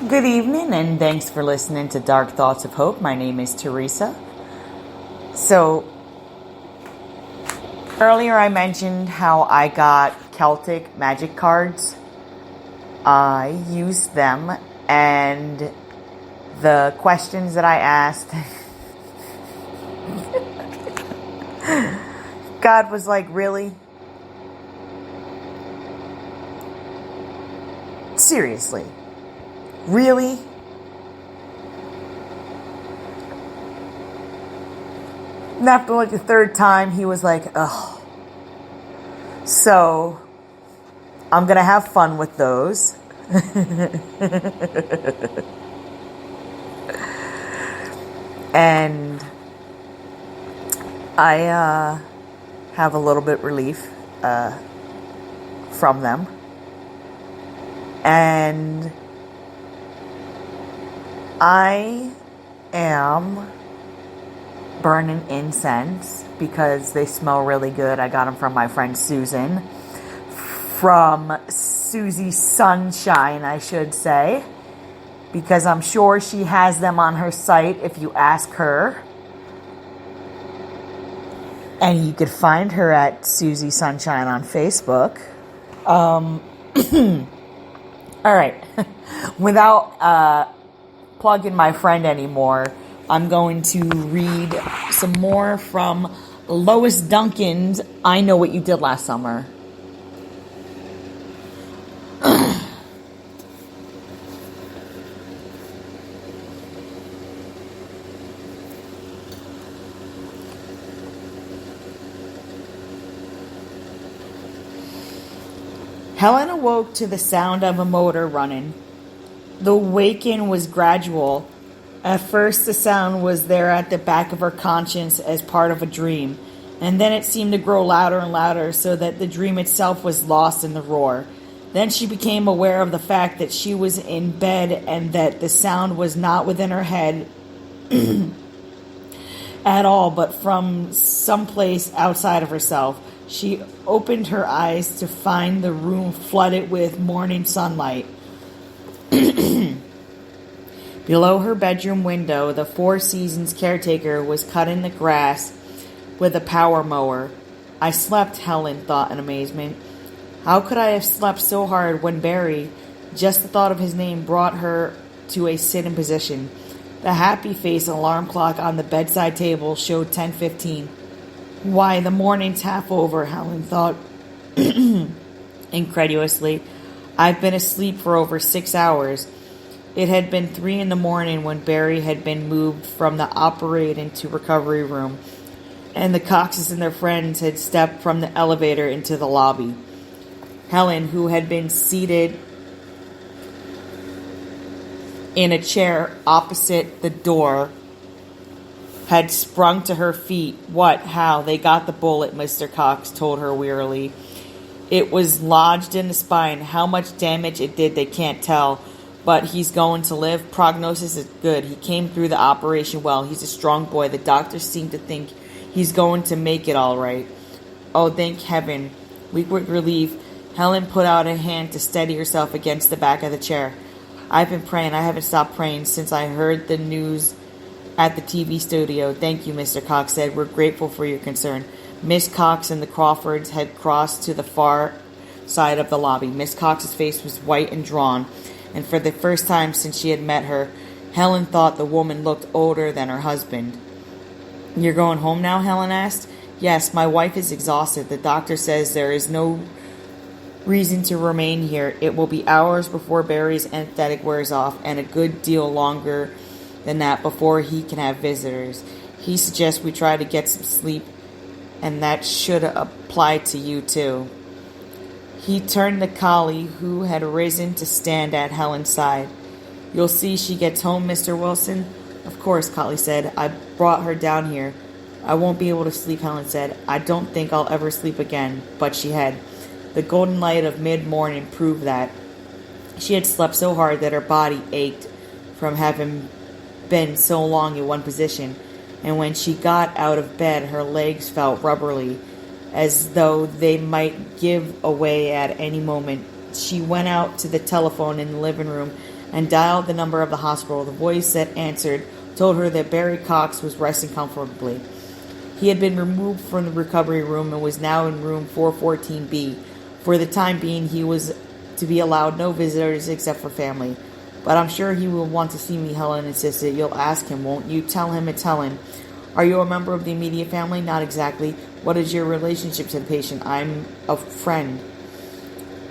Good evening, and thanks for listening to Dark Thoughts of Hope. My name is Teresa. So, earlier I mentioned how I got Celtic magic cards. I used them, and the questions that I asked, God was like, really? Seriously? Really? And after like the third time, he was like, ugh. So, I'm going to have fun with those. And I have a little bit relief from them. And I am burning incense because they smell really good. I got them from my friend Susan. From Susie Sunshine, I should say. Because I'm sure she has them on her site if you ask her. And you could find her at Susie Sunshine on Facebook. All right. Without plugging my friend anymore, I'm going to read some more from Lois Duncan's I Know What You Did Last Summer. Helen awoke to the sound of a motor running. The waking was gradual. At first, the sound was there at the back of her conscience as part of a dream, and then it seemed to grow louder and louder so that the dream itself was lost in the roar. Then she became aware of the fact that she was in bed and that the sound was not within her head at all, but from someplace outside of herself. She opened her eyes to find the room flooded with morning sunlight. Below her bedroom window, the Four Seasons caretaker was cutting the grass with a power mower. I slept, Helen thought in amazement. How could I have slept so hard when Barry, just the thought of his name, brought her to a sitting position? The happy face alarm clock on the bedside table showed 10:15. Why, the morning's half over, Helen thought incredulously. I've been asleep for over 6 hours. It had been 3 a.m. when Barry had been moved from the operating to recovery room, and the Coxes and their friends had stepped from the elevator into the lobby. Helen, who had been seated in a chair opposite the door, had sprung to her feet. What? How? They got the bullet, Mr. Cox told her wearily. It was lodged in the spine. How much damage it did, they can't tell. But he's going to live. Prognosis is good. He came through the operation well. He's a strong boy. The doctors seem to think he's going to make it all right. Oh, thank heaven. Weak with relief, Helen put out a hand to steady herself against the back of the chair. I've been praying. I haven't stopped praying since I heard the news at the TV studio. Thank you, Mr. Cox said. We're grateful for your concern. Miss Cox and the Crawfords had crossed to the far side of the lobby. Miss Cox's face was white and drawn, and for the first time since she had met her, Helen thought the woman looked older than her husband. You're going home now? Helen asked. Yes, my wife is exhausted. The doctor says there is no reason to remain here. It will be hours before Barry's anesthetic wears off, and a good deal longer than that before he can have visitors. He suggests we try to get some sleep, and that should apply to you too. He turned to Collie, who had risen to stand at Helen's side. You'll see she gets home, Mr. Wilson? Of course, Collie said. I brought her down here. I won't be able to sleep, Helen said. I don't think I'll ever sleep again. But she had. The golden light of mid-morning proved that. She had slept so hard that her body ached from having been so long in one position, and when she got out of bed, her legs felt rubbery, as though they might give away at any moment. She went out to the telephone in the living room and dialed the number of the hospital. The voice that answered told her that Barry Cox was resting comfortably. He had been removed from the recovery room and was now in room 414B. For the time being, he was to be allowed no visitors except for family. But I'm sure he will want to see me, Helen insisted. You'll ask him, won't you? Tell him it's Helen. Are you a member of the immediate family? Not exactly. What is your relationship to the patient? I'm a friend.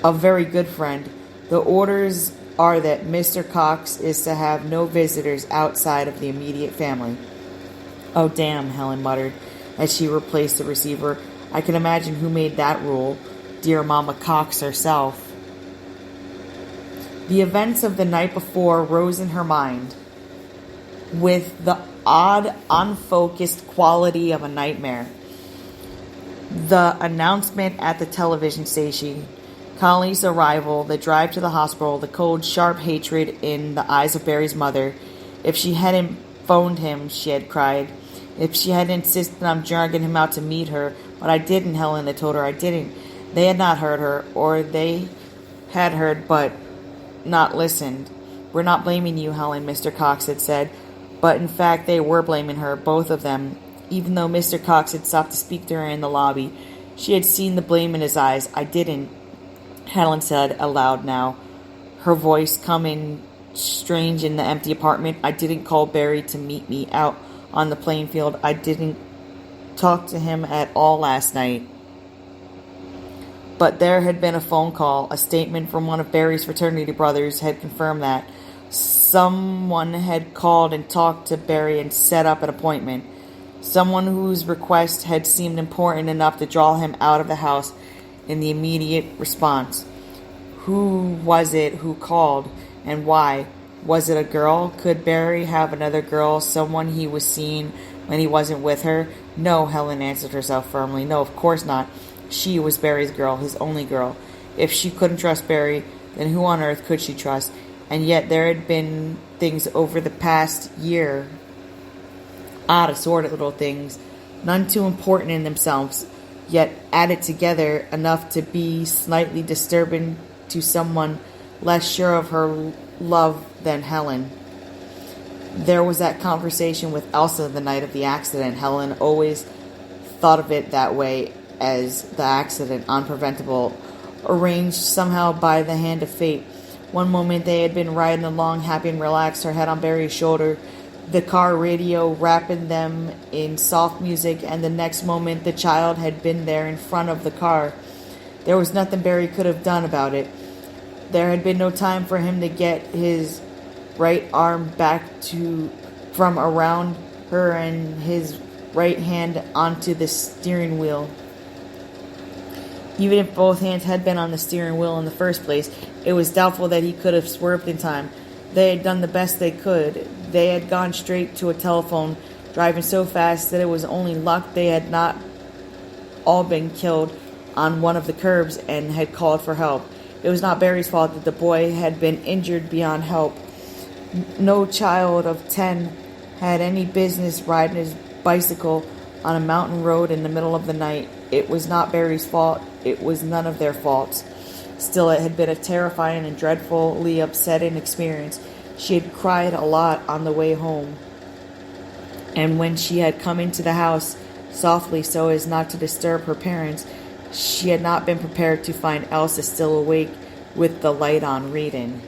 A very good friend. The orders are that Mr. Cox is to have no visitors outside of the immediate family. Oh, damn, Helen muttered as she replaced the receiver. I can imagine who made that rule. Dear Mama Cox herself. The events of the night before rose in her mind with the odd, unfocused quality of a nightmare. The announcement at the television station, Conley's arrival, the drive to the hospital, the cold, sharp hatred in the eyes of Barry's mother. If she hadn't phoned him, she had cried. If she hadn't insisted on dragging him out to meet her. But I didn't, Helen had told her. I didn't. They had not heard her, or they had heard but not listened. We're not blaming you, Helen, Mr. Cox had said. But in fact, they were blaming her, both of them. Even though Mr. Cox had stopped to speak to her in the lobby, she had seen the blame in his eyes. I didn't, Helen said aloud now, her voice coming strange in the empty apartment. I didn't call Barry to meet me out on the playing field. I didn't talk to him at all last night. But there had been a phone call. A statement from one of Barry's fraternity brothers had confirmed that. Someone had called and talked to Barry and set up an appointment. Someone whose request had seemed important enough to draw him out of the house in the immediate response. Who was it who called, and why? Was it a girl? Could Barry have another girl, someone he was seeing when he wasn't with her? No, Helen answered herself firmly. No, of course not. She was Barry's girl, his only girl. If she couldn't trust Barry, then who on earth could she trust? And yet there had been things over the past year, odd assorted little things, none too important in themselves, yet added together enough to be slightly disturbing to someone less sure of her love than Helen. There was that conversation with Elsa the night of the accident. Helen always thought of it that way, as the accident, unpreventable, arranged somehow by the hand of fate. One moment they had been riding along, happy and relaxed, her head on Barry's shoulder, the car radio wrapping them in soft music, and the next moment the child had been there in front of the car. There was nothing Barry could have done about it. There had been no time for him to get his right arm back from around her and his right hand onto the steering wheel. Even if both hands had been on the steering wheel in the first place, it was doubtful that he could have swerved in time. They had done the best they could. They had gone straight to a telephone, driving so fast that it was only luck they had not all been killed on one of the curbs and had called for help. It was not Barry's fault that the boy had been injured beyond help. No child of 10 had any business riding his bicycle on a mountain road in the middle of the night. It was not Barry's fault. It was none of their faults. Still, it had been a terrifying and dreadfully upsetting experience. She had cried a lot on the way home. And when she had come into the house, softly so as not to disturb her parents, she had not been prepared to find Elsa still awake with the light on reading.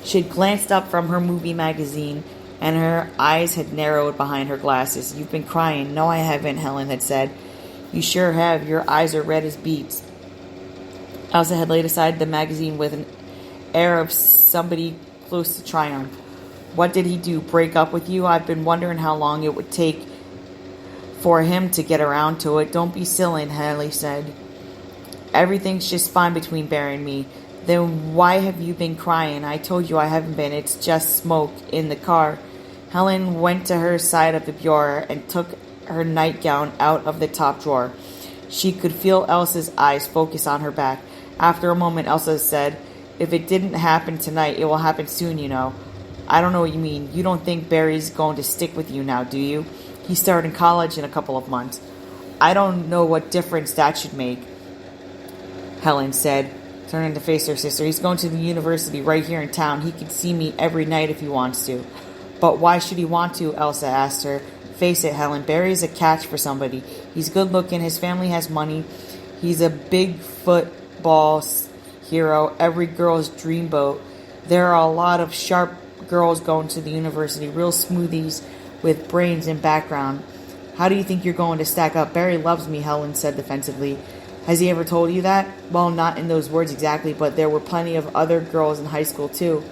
She had glanced up from her movie magazine, and her eyes had narrowed behind her glasses. You've been crying. No, I haven't, Helen had said. You sure have. Your eyes are red as beets. Elsa had laid aside the magazine with an air of somebody close to triumph. What did he do? Break up with you? I've been wondering how long it would take for him to get around to it. Don't be silly, Haley said. Everything's just fine between Barry and me. Then why have you been crying? I told you I haven't been. It's just smoke in the car. Helen went to her side of the bureau and took her nightgown out of the top drawer. She could feel Elsa's eyes focus on her back. After a moment, Elsa said, If it didn't happen tonight, it will happen soon, you know. I don't know what you mean. You don't think Barry's going to stick with you now, do you? He's starting college in a couple of months. I don't know what difference that should make, Helen said. turning to face her sister. He's going to the university right here in town. He can see me every night if he wants to. But why should he want to? Elsa asked her. Face it, Helen, Barry's a catch for somebody. He's good looking, his family has money, he's a big football hero, every girl's dreamboat. There are a lot of sharp girls going to the university, real smoothies with brains and background. How do you think you're going to stack up? Barry loves me, Helen said defensively. Has he ever told you that? Well, not in those words exactly, but there were plenty of other girls in high school too.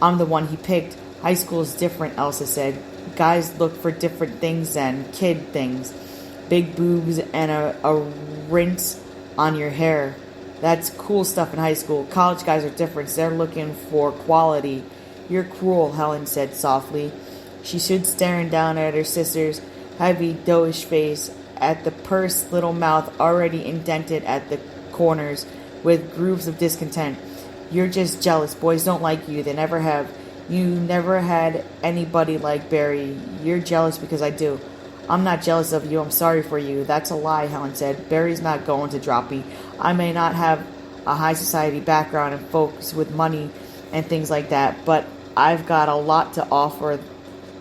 I'm the one he picked. High school is different, Elsa said. Guys look for different things than kid things. Big boobs and a rinse on your hair. That's cool stuff in high school. College guys are different. They're looking for quality. You're cruel, Helen said softly. She stood staring down at her sister's heavy, doughish face, at the pursed little mouth already indented at the corners with grooves of discontent. You're just jealous. Boys don't like you. They never have. You never had anybody like Barry. You're jealous because I do. I'm not jealous of you. I'm sorry for you. That's a lie, Helen said. Barry's not going to drop me. I may not have a high society background and folks with money and things like that, but I've got a lot to offer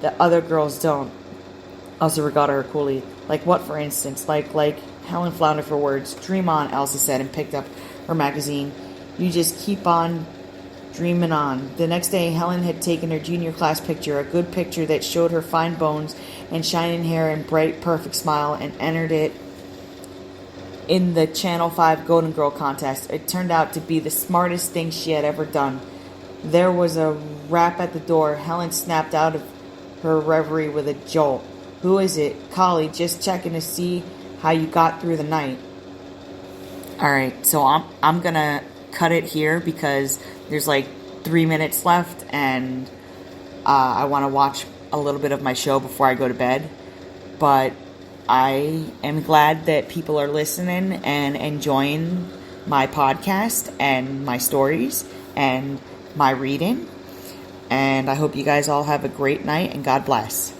that other girls don't. Elsa regarded her coolly. Like what, for instance? Like Helen floundered for words. Dream on, Elsa said, and picked up her magazine. You just keep on dreaming on. The next day, Helen had taken her junior class picture, a good picture that showed her fine bones and shining hair and bright, perfect smile, and entered it in the Channel 5 Golden Girl contest. It turned out to be the smartest thing she had ever done. There was a rap at the door. Helen snapped out of her reverie with a jolt. Who is it? Collie, just checking to see how you got through the night. Alright, so I'm gonna cut it here because there's like 3 minutes left and I want to watch a little bit of my show before I go to bed. But I am glad that people are listening and enjoying my podcast and my stories and my reading. And I hope you guys all have a great night and God bless.